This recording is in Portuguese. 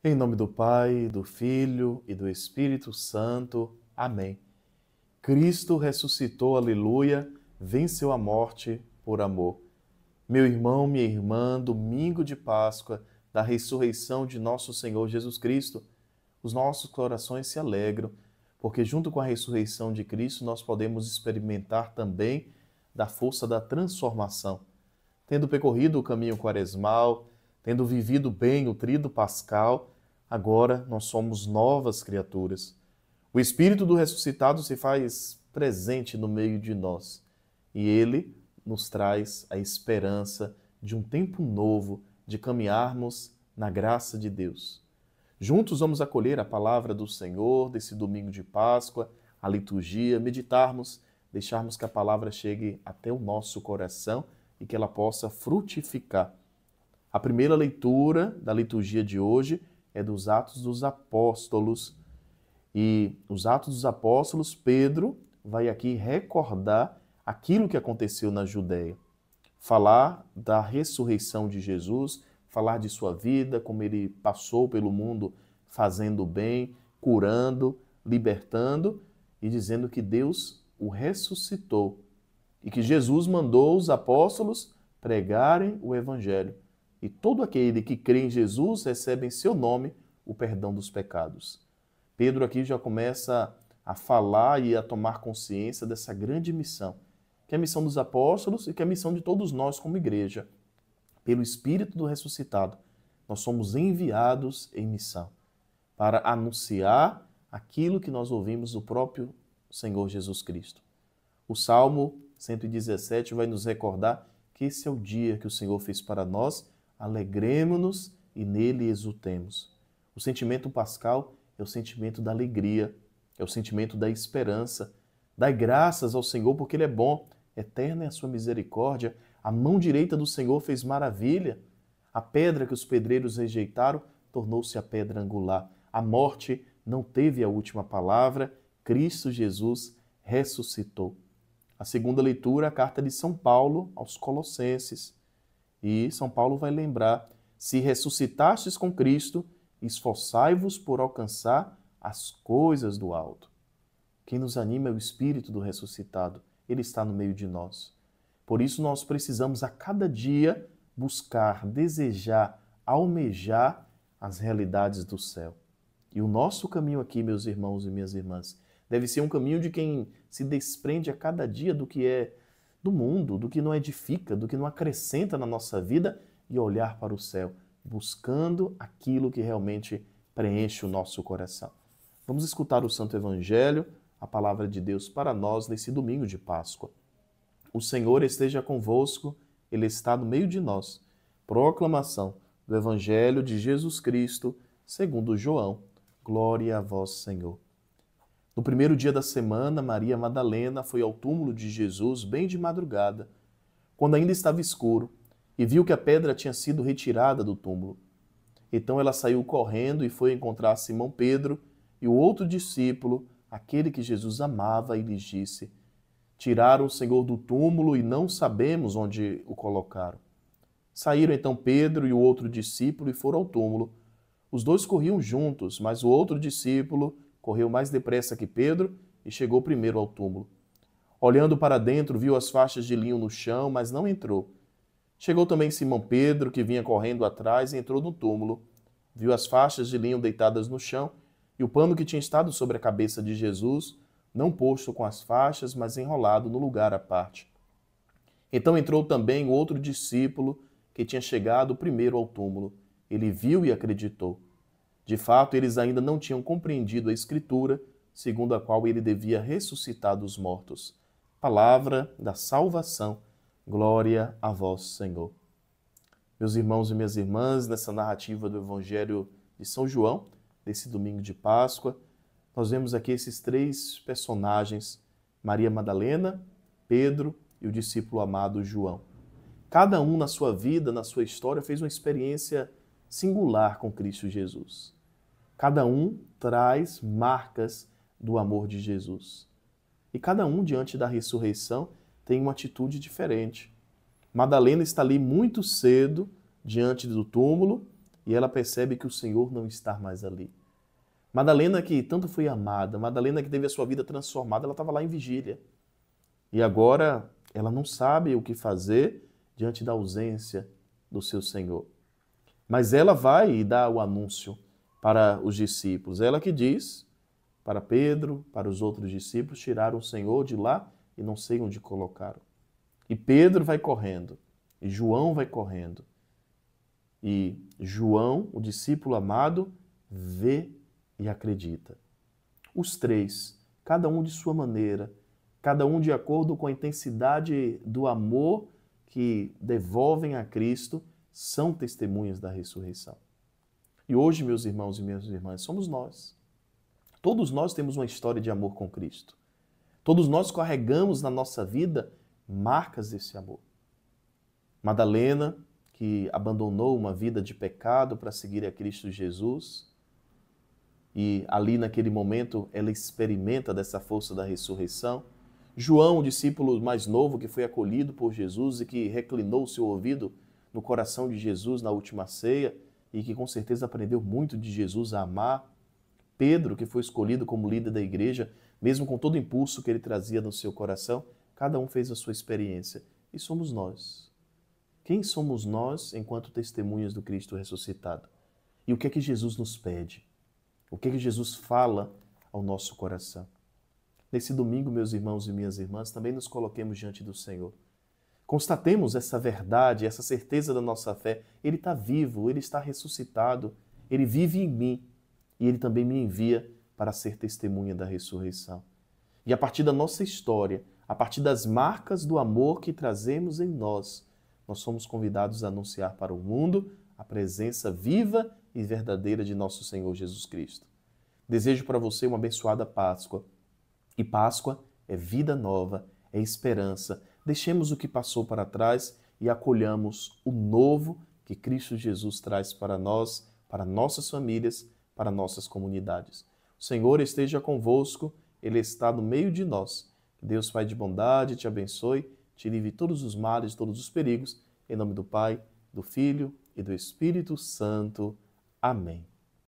Em nome do Pai, do Filho e do Espírito Santo. Amém. Cristo ressuscitou, aleluia, venceu a morte por amor. Meu irmão, minha irmã, domingo de Páscoa, da ressurreição de nosso Senhor Jesus Cristo, os nossos corações se alegram, porque junto com a ressurreição de Cristo nós podemos experimentar também da força da transformação. Tendo percorrido o caminho quaresmal, tendo vivido bem o tríduo pascal, agora nós somos novas criaturas. O Espírito do ressuscitado se faz presente no meio de nós e ele nos traz a esperança de um tempo novo, de caminharmos na graça de Deus. Juntos vamos acolher a palavra do Senhor desse domingo de Páscoa, a liturgia, meditarmos, deixarmos que a palavra chegue até o nosso coração e que ela possa frutificar. A primeira leitura da liturgia de hoje é dos Atos dos Apóstolos. E os Atos dos Apóstolos, Pedro vai aqui recordar aquilo que aconteceu na Judéia. Falar da ressurreição de Jesus, falar de sua vida, como ele passou pelo mundo fazendo bem, curando, libertando e dizendo que Deus o ressuscitou e que Jesus mandou os apóstolos pregarem o Evangelho. E todo aquele que crê em Jesus recebe em seu nome o perdão dos pecados. Pedro aqui já começa a falar e a tomar consciência dessa grande missão, que é a missão dos apóstolos e que é a missão de todos nós como igreja. Pelo Espírito do ressuscitado, nós somos enviados em missão para anunciar aquilo que nós ouvimos do próprio Senhor Jesus Cristo. O Salmo 117 vai nos recordar que esse é o dia que o Senhor fez para nós, alegremo-nos e nele exultemos. O sentimento pascal é o sentimento da alegria, é o sentimento da esperança. Dai graças ao Senhor porque Ele é bom, eterna é a sua misericórdia. A mão direita do Senhor fez maravilha. A pedra que os pedreiros rejeitaram tornou-se a pedra angular. A morte não teve a última palavra. Cristo Jesus ressuscitou. A segunda leitura, a carta de São Paulo aos Colossenses. E São Paulo vai lembrar: se ressuscitastes com Cristo, esforçai-vos por alcançar as coisas do alto. Quem nos anima é o Espírito do ressuscitado. Ele está no meio de nós. Por isso nós precisamos a cada dia buscar, desejar, almejar as realidades do céu. E o nosso caminho aqui, meus irmãos e minhas irmãs, deve ser um caminho de quem se desprende a cada dia do que é do mundo, do que não edifica, do que não acrescenta na nossa vida e olhar para o céu, buscando aquilo que realmente preenche o nosso coração. Vamos escutar o Santo Evangelho, a palavra de Deus para nós nesse domingo de Páscoa. O Senhor esteja convosco, Ele está no meio de nós. Proclamação do Evangelho de Jesus Cristo, segundo João. Glória a vós, Senhor. No primeiro dia da semana, Maria Madalena foi ao túmulo de Jesus bem de madrugada, quando ainda estava escuro, e viu que a pedra tinha sido retirada do túmulo. Então ela saiu correndo e foi encontrar Simão Pedro e o outro discípulo, aquele que Jesus amava, e lhes disse: tiraram o Senhor do túmulo e não sabemos onde o colocaram. Saíram então Pedro e o outro discípulo e foram ao túmulo. Os dois corriam juntos, mas o outro discípulo correu mais depressa que Pedro e chegou primeiro ao túmulo. Olhando para dentro, viu as faixas de linho no chão, mas não entrou. Chegou também Simão Pedro, que vinha correndo atrás, e entrou no túmulo. Viu as faixas de linho deitadas no chão e o pano que tinha estado sobre a cabeça de Jesus, não posto com as faixas, mas enrolado no lugar à parte. Então entrou também o outro discípulo, que tinha chegado primeiro ao túmulo. Ele viu e acreditou. De fato, eles ainda não tinham compreendido a Escritura, segundo a qual ele devia ressuscitar dos mortos. Palavra da salvação. Glória a vós, Senhor. Meus irmãos e minhas irmãs, nessa narrativa do Evangelho de São João, desse domingo de Páscoa, nós vemos aqui esses três personagens, Maria Madalena, Pedro e o discípulo amado João. Cada um na sua vida, na sua história, fez uma experiência singular com Cristo Jesus. Cada um traz marcas do amor de Jesus. E cada um, diante da ressurreição, tem uma atitude diferente. Madalena está ali muito cedo, diante do túmulo, e ela percebe que o Senhor não está mais ali. Madalena, que tanto foi amada, Madalena que teve a sua vida transformada, ela estava lá em vigília. E agora ela não sabe o que fazer diante da ausência do seu Senhor. Mas ela vai e dá o anúncio para os discípulos. Ela que diz para Pedro, para os outros discípulos, tiraram o Senhor de lá e não sei onde colocaram. E Pedro vai correndo, e João vai correndo. E João, o discípulo amado, vê e acredita. Os três, cada um de sua maneira, cada um de acordo com a intensidade do amor que devolvem a Cristo, são testemunhas da ressurreição. E hoje, meus irmãos e minhas irmãs, somos nós. Todos nós temos uma história de amor com Cristo. Todos nós carregamos na nossa vida marcas desse amor. Madalena, que abandonou uma vida de pecado para seguir a Cristo Jesus, e ali naquele momento ela experimenta dessa força da ressurreição. João, o discípulo mais novo que foi acolhido por Jesus e que reclinou o seu ouvido no coração de Jesus na última ceia e que com certeza aprendeu muito de Jesus a amar. Pedro, que foi escolhido como líder da igreja, mesmo com todo o impulso que ele trazia no seu coração, cada um fez a sua experiência. E somos nós. Quem somos nós enquanto testemunhas do Cristo ressuscitado? E o que é que Jesus nos pede? O que é que Jesus fala ao nosso coração? Nesse domingo, meus irmãos e minhas irmãs, também nos coloquemos diante do Senhor. Constatemos essa verdade, essa certeza da nossa fé. Ele está vivo, Ele está ressuscitado, Ele vive em mim e Ele também me envia para ser testemunha da ressurreição. E a partir da nossa história, a partir das marcas do amor que trazemos em nós, nós somos convidados a anunciar para o mundo a presença viva e verdadeira de nosso Senhor Jesus Cristo. Desejo para você uma abençoada Páscoa. E Páscoa é vida nova, é esperança. Deixemos o que passou para trás e acolhamos o novo que Cristo Jesus traz para nós, para nossas famílias, para nossas comunidades. O Senhor esteja convosco, Ele está no meio de nós. Que Deus Pai de bondade te abençoe, te livre de todos os males, todos os perigos. Em nome do Pai, do Filho e do Espírito Santo. Amém.